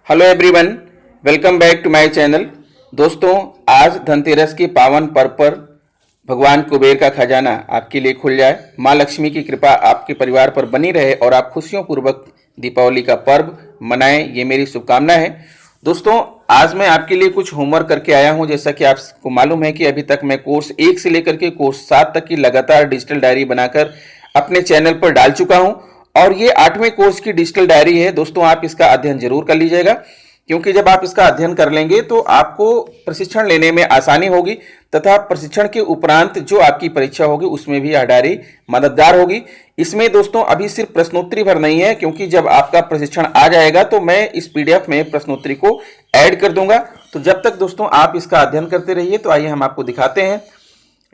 Hello everyone, welcome back to my channel. दोस्तों, आज धनतेरस के पावन पर्व पर भगवान कुबेर का खजाना आपके लिए खुल जाए, माँ लक्ष्मी की कृपा आपके परिवार पर बनी रहे और आप खुशियों पूर्वक दीपावली का पर्व मनाएं, ये मेरी शुभकामना है। दोस्तों, आज मैं आपके लिए कुछ होमवर्क करके आया हूं। जैसा कि आपको मालूम है कि अभी तक मैं कोर्स 1 से लेकर के कोर्स 7 तक की लगातार डिजिटल डायरी बनाकर अपने चैनल पर डाल चुका हूं और ये 8वें कोर्स की डिजिटल डायरी है। दोस्तों, आप इसका अध्ययन जरूर कर लीजिएगा, क्योंकि जब आप इसका अध्ययन कर लेंगे तो आपको प्रशिक्षण लेने में आसानी होगी तथा प्रशिक्षण के उपरांत जो आपकी परीक्षा होगी उसमें भी यह डायरी मददगार होगी। इसमें दोस्तों अभी सिर्फ प्रश्नोत्तरी भर नहीं है, क्योंकि जब आपका प्रशिक्षण आ जाएगा तो मैं इस पीडीएफ में प्रश्नोत्तरी को ऐड कर दूंगा। तो जब तक दोस्तों आप इसका अध्ययन करते रहिए, तो आइए हम आपको दिखाते हैं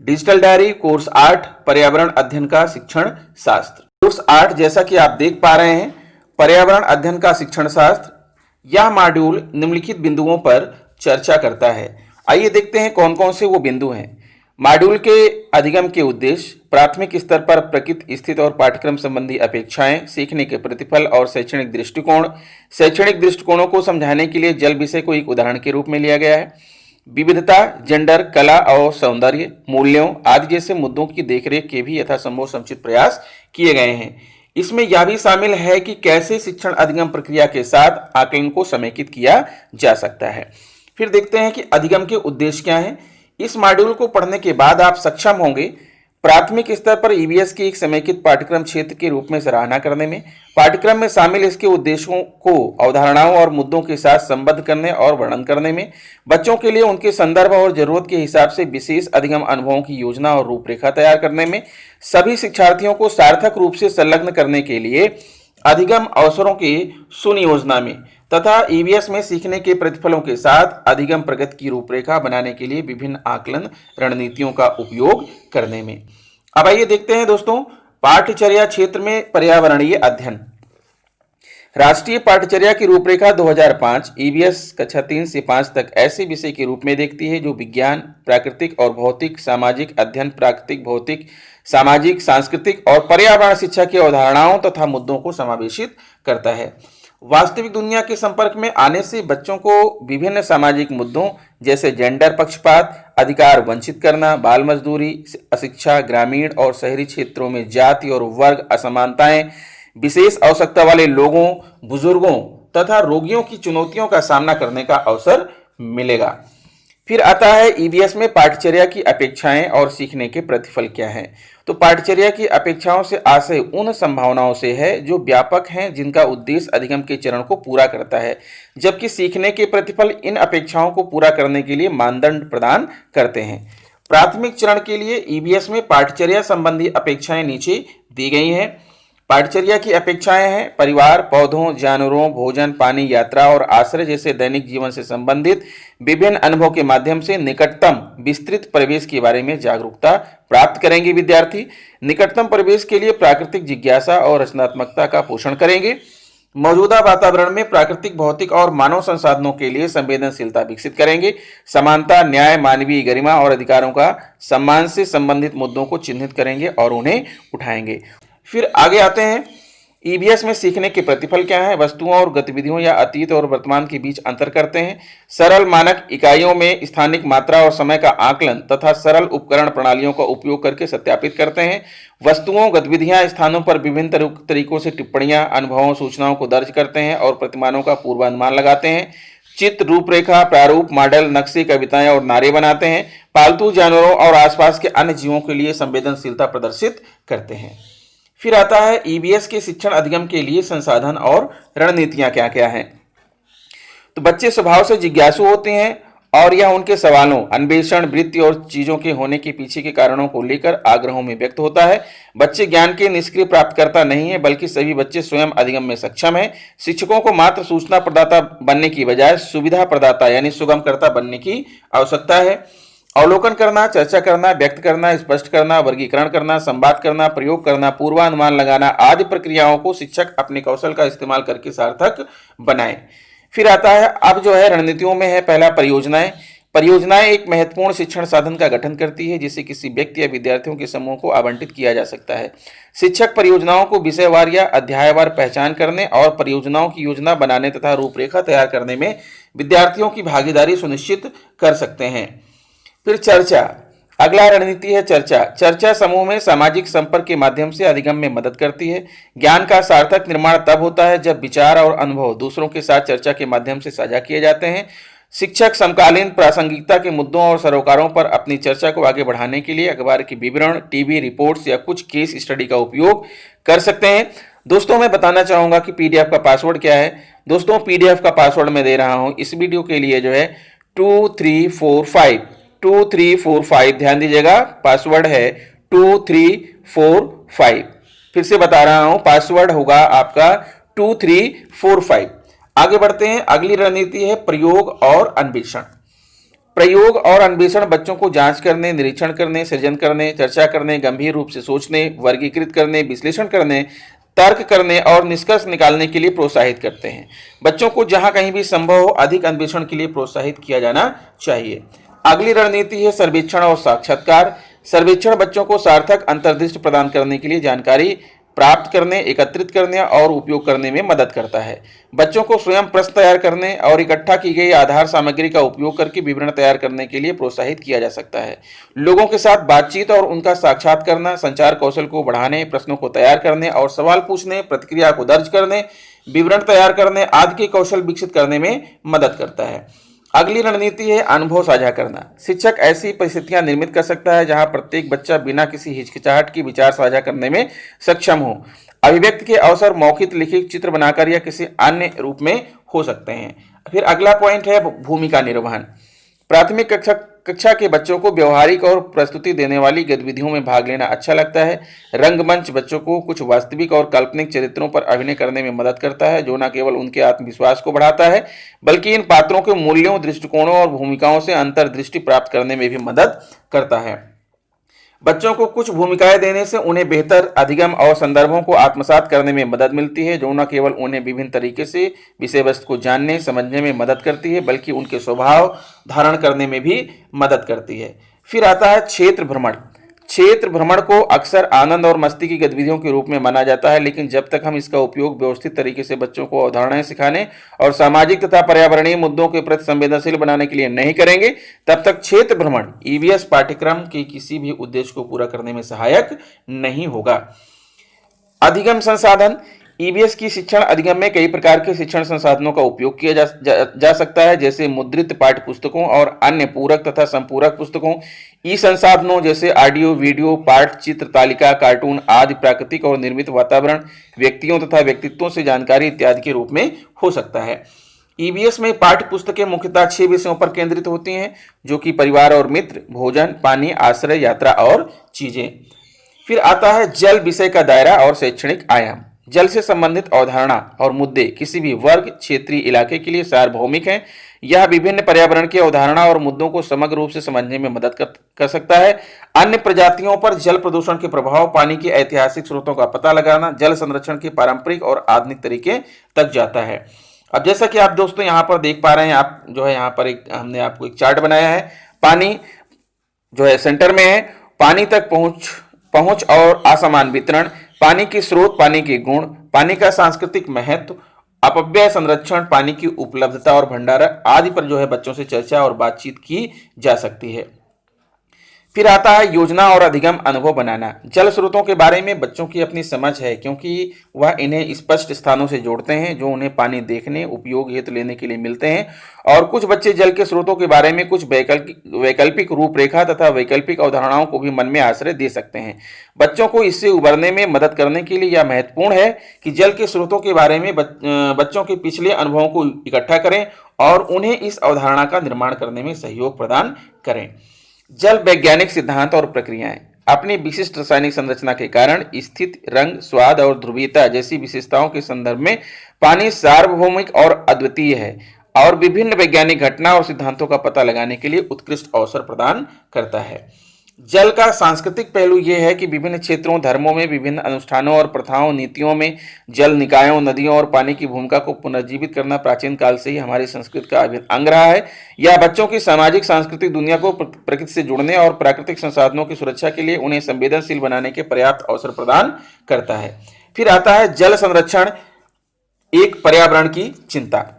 डिजिटल डायरी कोर्स 8 पर्यावरण अध्ययन का शिक्षण शास्त्र। कोर्स 8 जैसा कि आप देख पा रहे हैं, पर्यावरण अध्ययन का शिक्षण शास्त्र, यह मॉड्यूल निम्नलिखित बिंदुओं पर चर्चा करता है। आइए देखते हैं कौन कौन से वो बिंदु हैं। मॉड्यूल के अधिगम के उद्देश्य, प्राथमिक स्तर पर प्रकृति स्थिति और पाठ्यक्रम संबंधी अपेक्षाएं, सीखने के प्रतिफल और शैक्षणिक दृष्टिकोण। शैक्षणिक दृष्टिकोणों को समझाने के लिए जल विषय को एक उदाहरण के रूप में लिया गया है। विविधता, जेंडर, कला और सौंदर्य, मूल्यों आदि जैसे मुद्दों की देखरेख के भी यथासंभव समुचित प्रयास किए गए हैं। इसमें यह भी शामिल है कि कैसे शिक्षण अधिगम प्रक्रिया के साथ आकलन को समेकित किया जा सकता है। फिर देखते हैं कि अधिगम के उद्देश्य क्या हैं। इस मॉड्यूल को पढ़ने के बाद आप सक्षम होंगे प्राथमिक स्तर पर ईवीएस की एक समेकित पाठ्यक्रम क्षेत्र के रूप में सराहना करने में, पाठ्यक्रम में शामिल इसके उद्देश्यों को अवधारणाओं और मुद्दों के साथ संबद्ध करने और वर्णन करने में, बच्चों के लिए उनके संदर्भ और जरूरत के हिसाब से विशेष अधिगम अनुभवों की योजना और रूपरेखा तैयार करने में, सभी शिक्षार्थियों को सार्थक रूप से संलग्न करने के लिए अधिगम अवसरों की सुनियोजना में तथा ईवीएस में सीखने के प्रतिफलों के साथ अधिगम प्रगति की रूपरेखा बनाने के लिए विभिन्न आकलन रणनीतियों का उपयोग करने में। अब आइए देखते हैं दोस्तों, पाठ्यचर्या क्षेत्र में पर्यावरणीय अध्ययन। राष्ट्रीय पाठ्यचर्या की रूपरेखा 2005 ईवीएस कक्षा 3 से 5 तक ऐसे विषय के रूप में देखती है जो विज्ञान, प्राकृतिक और भौतिक सामाजिक अध्ययन, प्राकृतिक, भौतिक, सामाजिक, सांस्कृतिक और पर्यावरण शिक्षा की अवधारणाओं तथा मुद्दों को समावेशित करता है। वास्तविक दुनिया के संपर्क में आने से बच्चों को विभिन्न सामाजिक मुद्दों जैसे जेंडर पक्षपात, अधिकार वंचित करना, बाल मजदूरी, अशिक्षा, ग्रामीण और शहरी क्षेत्रों में जाति और वर्ग असमानताएं, विशेष आवश्यकता वाले लोगों, बुजुर्गों तथा रोगियों की चुनौतियों का सामना करने का अवसर मिलेगा। फिर आता है ईवीएस में पाठ्यचर्या की अपेक्षाएं और सीखने के प्रतिफल क्या हैं। तो पाठ्यचर्या की अपेक्षाओं से आशय उन संभावनाओं से है जो व्यापक हैं, जिनका उद्देश्य अधिगम के चरण को पूरा करता है, जबकि सीखने के प्रतिफल इन अपेक्षाओं को पूरा करने के लिए मानदंड प्रदान करते हैं। प्राथमिक चरण के लिए ईवीएस में पाठ्यचर्या संबंधी अपेक्षाएं नीचे दी गई हैं। पाठ्यचर्या की अपेक्षाएं हैं परिवार, पौधों, जानवरों, भोजन, पानी, यात्रा और आश्रय जैसे दैनिक जीवन से संबंधित विभिन्न अनुभव के माध्यम से निकटतम विस्तृत परिवेश के बारे में जागरूकता प्राप्त करेंगे विद्यार्थी। निकटतम परिवेश के लिए प्राकृतिक जिज्ञासा और रचनात्मकता का पोषण करेंगे। मौजूदा वातावरण में प्राकृतिक, भौतिक और मानव संसाधनों के लिए संवेदनशीलता विकसित करेंगे। समानता, न्याय, मानवीय गरिमा और अधिकारों का सम्मान से संबंधित मुद्दों को चिन्हित करेंगे और उन्हें उठाएंगे। फिर आगे आते हैं, ईवीएस में सीखने के प्रतिफल क्या है। वस्तुओं और गतिविधियों या अतीत और वर्तमान के बीच अंतर करते हैं। सरल मानक इकाइयों में स्थानिक मात्रा और समय का आकलन तथा सरल उपकरण प्रणालियों का उपयोग करके सत्यापित करते हैं। वस्तुओं, गतिविधियां, स्थानों पर विभिन्न तरीकों से टिप्पणियां, अनुभवों, सूचनाओं को दर्ज करते हैं और प्रतिमानों का पूर्वानुमान लगाते हैं। चित्र, रूपरेखा, प्रारूप, मॉडल, नक्शे, कविताएं और नारे बनाते हैं। पालतू जानवरों और आसपास के अन्य जीवों के लिए संवेदनशीलता प्रदर्शित करते हैं। फिर आता है ईवीएस के शिक्षण अधिगम के लिए संसाधन और रणनीतियां क्या क्या हैं। तो बच्चे स्वभाव से जिज्ञासु होते हैं और यह उनके सवालों, अन्वेषण, वृत्ति और चीजों के होने के पीछे के कारणों को लेकर आग्रहों में व्यक्त होता है। बच्चे ज्ञान के निष्क्रिय प्राप्तकर्ता नहीं है, बल्कि सभी बच्चे स्वयं अधिगम में सक्षम हैं। शिक्षकों को मात्र सूचना प्रदाता बनने की बजाय सुविधा प्रदाता यानी सुगमकर्ता बनने की आवश्यकता है। अवलोकन करना, चर्चा करना, व्यक्त करना, स्पष्ट करना, वर्गीकरण करना, संवाद करना, प्रयोग करना, पूर्वानुमान लगाना आदि प्रक्रियाओं को शिक्षक अपने कौशल का इस्तेमाल करके सार्थक बनाएं। फिर आता है अब जो है रणनीतियों में है, पहला परियोजनाएं। परियोजनाएं एक महत्वपूर्ण शिक्षण साधन का गठन करती है जिसे किसी व्यक्ति या विद्यार्थियों के समूह को आवंटित किया जा सकता है। शिक्षक परियोजनाओं को विषयवार या अध्यायवार पहचान करने और परियोजनाओं की योजना बनाने तथा रूपरेखा तैयार करने में विद्यार्थियों की भागीदारी सुनिश्चित कर सकते हैं। फिर चर्चा, अगला रणनीति है चर्चा। चर्चा समूह में सामाजिक संपर्क के माध्यम से अधिगम में मदद करती है। ज्ञान का सार्थक निर्माण तब होता है जब विचार और अनुभव दूसरों के साथ चर्चा के माध्यम से साझा किए जाते हैं। शिक्षक समकालीन प्रासंगिकता के मुद्दों और सरोकारों पर अपनी चर्चा को आगे बढ़ाने के लिए अखबार के विवरण, टीवी रिपोर्ट्स या कुछ केस स्टडी का उपयोग कर सकते हैं। दोस्तों, मैं बताना चाहूंगा कि पीडीएफ का पासवर्ड क्या है। दोस्तों, पीडीएफ का पासवर्ड मैं दे रहा हूं इस वीडियो के लिए जो है 2345 ध्यान दीजिएगा, पासवर्ड है 2345। फिर से बता रहा हूं, पासवर्ड होगा आपका 2345। आगे बढ़ते हैं। अगली रणनीति है प्रयोग और अन्वेषण। प्रयोग और अन्वेषण बच्चों को जांच करने, निरीक्षण करने, सृजन करने, चर्चा करने, गंभीर रूप से सोचने, वर्गीकृत करने, विश्लेषण करने, तर्क करने और निष्कर्ष निकालने के लिए प्रोत्साहित करते हैं। बच्चों को जहां कहीं भी संभव हो अधिक अन्वेषण के लिए प्रोत्साहित किया जाना चाहिए। अगली रणनीति है सर्वेक्षण और साक्षात्कार। सर्वेक्षण बच्चों को सार्थक अंतर्दृष्टि प्रदान करने के लिए जानकारी प्राप्त करने, एकत्रित करने और उपयोग करने में मदद करता है। बच्चों को स्वयं प्रश्न तैयार करने और इकट्ठा की गई आधार सामग्री का उपयोग करके विवरण तैयार करने के लिए प्रोत्साहित किया जा सकता है। लोगों के साथ बातचीत और उनका साक्षात करना, संचार कौशल को बढ़ाने, प्रश्नों को तैयार करने और सवाल पूछने, प्रतिक्रिया को दर्ज करने, विवरण तैयार करने आदि के कौशल विकसित करने में मदद करता है। अगली रणनीति है अनुभव साझा करना। शिक्षक ऐसी परिस्थितियां निर्मित कर सकता है जहां प्रत्येक बच्चा बिना किसी हिचकिचाहट के विचार साझा करने में सक्षम हो। अभिव्यक्ति के अवसर मौखिक, लिखित, चित्र बनाकर या किसी अन्य रूप में हो सकते हैं। फिर अगला पॉइंट है भूमिका निर्वहन। प्राथमिक कक्षा के बच्चों को व्यवहारिक और प्रस्तुति देने वाली गतिविधियों में भाग लेना अच्छा लगता है। रंगमंच बच्चों को कुछ वास्तविक और काल्पनिक चरित्रों पर अभिनय करने में मदद करता है जो न केवल उनके आत्मविश्वास को बढ़ाता है बल्कि इन पात्रों के मूल्यों, दृष्टिकोणों और भूमिकाओं से अंतर्दृष्टि प्राप्त करने में भी मदद करता है। बच्चों को कुछ भूमिकाएं देने से उन्हें बेहतर अधिगम और संदर्भों को आत्मसात करने में मदद मिलती है जो न केवल उन्हें विभिन्न तरीके से विषय वस्तु को जानने, समझने में मदद करती है बल्कि उनके स्वभाव धारण करने में भी मदद करती है। फिर आता है क्षेत्र भ्रमण। क्षेत्र भ्रमण को अक्सर आनंद और मस्ती की गतिविधियों के रूप में माना जाता है, लेकिन जब तक हम इसका उपयोग व्यवस्थित तरीके से बच्चों को अवधारणाएं सिखाने और सामाजिक तथा पर्यावरणीय मुद्दों के प्रति संवेदनशील बनाने के लिए नहीं करेंगे, तब तक क्षेत्र भ्रमण ईवीएस पाठ्यक्रम के किसी भी उद्देश्य को पूरा करने में सहायक नहीं होगा। अधिगम संसाधन। ईवीएस की शिक्षण अधिगम में कई प्रकार के शिक्षण संसाधनों का उपयोग किया जा सकता है, जैसे मुद्रित पाठ्य पुस्तकों और अन्य पूरक तथा संपूरक पुस्तकों। ई संसाधनों जैसे ऑडियो, वीडियो, पाठ चित्र, तालिका, कार्टून आदि प्राकृतिक और निर्मित वातावरण, व्यक्तियों तथा व्यक्तित्वों से जानकारी इत्यादि के रूप में हो सकता है। ईवीएस में पाठ्य पुस्तकें मुख्यतः 6 विषयों पर केंद्रित होती हैं, जो कि परिवार और मित्र, भोजन, पानी, आश्रय, यात्रा और चीजें। फिर आता है जल विषय का दायरा और शैक्षणिक आयाम। जल से संबंधित अवधारणा और मुद्दे किसी भी वर्ग, क्षेत्रीय इलाके के लिए सार्वभौमिक हैं। यह विभिन्न पर्यावरण की अवधारणा और मुद्दों को समग्र रूप से समझने में मदद कर सकता है। अन्य प्रजातियों पर जल प्रदूषण के प्रभाव, पानी के ऐतिहासिक स्रोतों का पता लगाना, जल संरक्षण के पारंपरिक और आधुनिक तरीके तक जाता है। अब जैसा कि आप दोस्तों यहाँ पर देख पा रहे हैं, आप जो है यहाँ पर हमने आपको एक चार्ट बनाया है। पानी जो है सेंटर में है। पानी तक पहुंच और असमान वितरण, पानी के स्रोत, पानी के गुण, पानी का सांस्कृतिक महत्व, अपव्यय संरक्षण, पानी की उपलब्धता और भंडारण आदि पर जो है बच्चों से चर्चा और बातचीत की जा सकती है। फिर आता है योजना और अधिगम अनुभव बनाना। जल स्रोतों के बारे में बच्चों की अपनी समझ है, क्योंकि वह इन्हें स्पष्ट स्थानों से जोड़ते हैं जो उन्हें पानी देखने, उपयोग हेतु लेने के लिए मिलते हैं। और कुछ बच्चे जल के स्रोतों के बारे में कुछ वैकल्पिक रूपरेखा तथा वैकल्पिक अवधारणाओं को भी मन में आश्रय दे सकते हैं। बच्चों को इससे उबरने में मदद करने के लिए यह महत्वपूर्ण है कि जल के स्रोतों के बारे में बच्चों के पिछले अनुभवों को इकट्ठा करें और उन्हें इस अवधारणा का निर्माण करने में सहयोग प्रदान करें। जल वैज्ञानिक सिद्धांत और प्रक्रियाएं। अपनी विशिष्ट रासायनिक संरचना के कारण स्थिति, रंग, स्वाद और ध्रुवीयता जैसी विशेषताओं के संदर्भ में पानी सार्वभौमिक और अद्वितीय है और विभिन्न वैज्ञानिक घटना और सिद्धांतों का पता लगाने के लिए उत्कृष्ट अवसर प्रदान करता है। जल का सांस्कृतिक पहलू ये है कि विभिन्न क्षेत्रों, धर्मों में विभिन्न अनुष्ठानों और प्रथाओं, नीतियों में जल निकायों, नदियों और पानी की भूमिका को पुनर्जीवित करना प्राचीन काल से ही हमारी संस्कृति का अभिन्न अंग रहा है। यह बच्चों की सामाजिक सांस्कृतिक दुनिया को प्रकृति से जुड़ने और प्राकृतिक संसाधनों की सुरक्षा के लिए उन्हें संवेदनशील बनाने के पर्याप्त अवसर प्रदान करता है। फिर आता है जल संरक्षण, एक पर्यावरण की चिंता।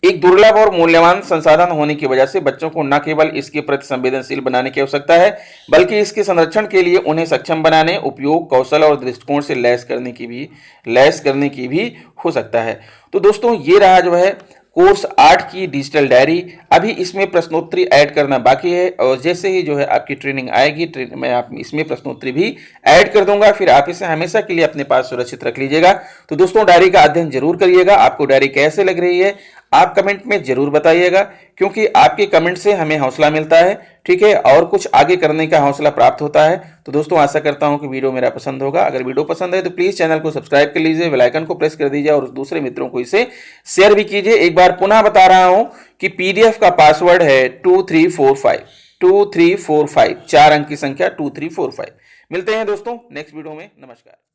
एक दुर्लभ और मूल्यवान संसाधन होने की वजह से बच्चों को न केवल इसके प्रति संवेदनशील बनाने की आवश्यकता है, बल्कि इसके संरक्षण के लिए उन्हें सक्षम बनाने, उपयोग, कौशल और दृष्टिकोण से लैस करने की भी हो सकता है। तो दोस्तों ये रहा जो है कोर्स 8 की डिजिटल डायरी। अभी इसमें प्रश्नोत्तरी ऐड करना बाकी है और जैसे ही जो है आपकी ट्रेनिंग आएगी मैं आप इसमें प्रश्नोत्तरी भी ऐड कर दूंगा, फिर आप इसे हमेशा के लिए अपने पास सुरक्षित रख लीजिएगा। तो दोस्तों डायरी का अध्ययन जरूर करिएगा। आपको डायरी कैसे लग रही है आप कमेंट में जरूर बताइएगा, क्योंकि आपके कमेंट से हमें हौसला मिलता है, ठीक है, और कुछ आगे करने का हौसला प्राप्त होता है। तो दोस्तों आशा करता हूं कि वीडियो मेरा पसंद होगा। अगर वीडियो पसंद है तो प्लीज चैनल को सब्सक्राइब कर लीजिए, बेल आइकन को प्रेस कर दीजिए और दूसरे मित्रों को इसे शेयर भी कीजिए। एक बार पुनः बता रहा हूं कि पीडीएफ का पासवर्ड है 2345 4 अंक की संख्या 2345। मिलते हैं दोस्तों नेक्स्ट वीडियो में। नमस्कार।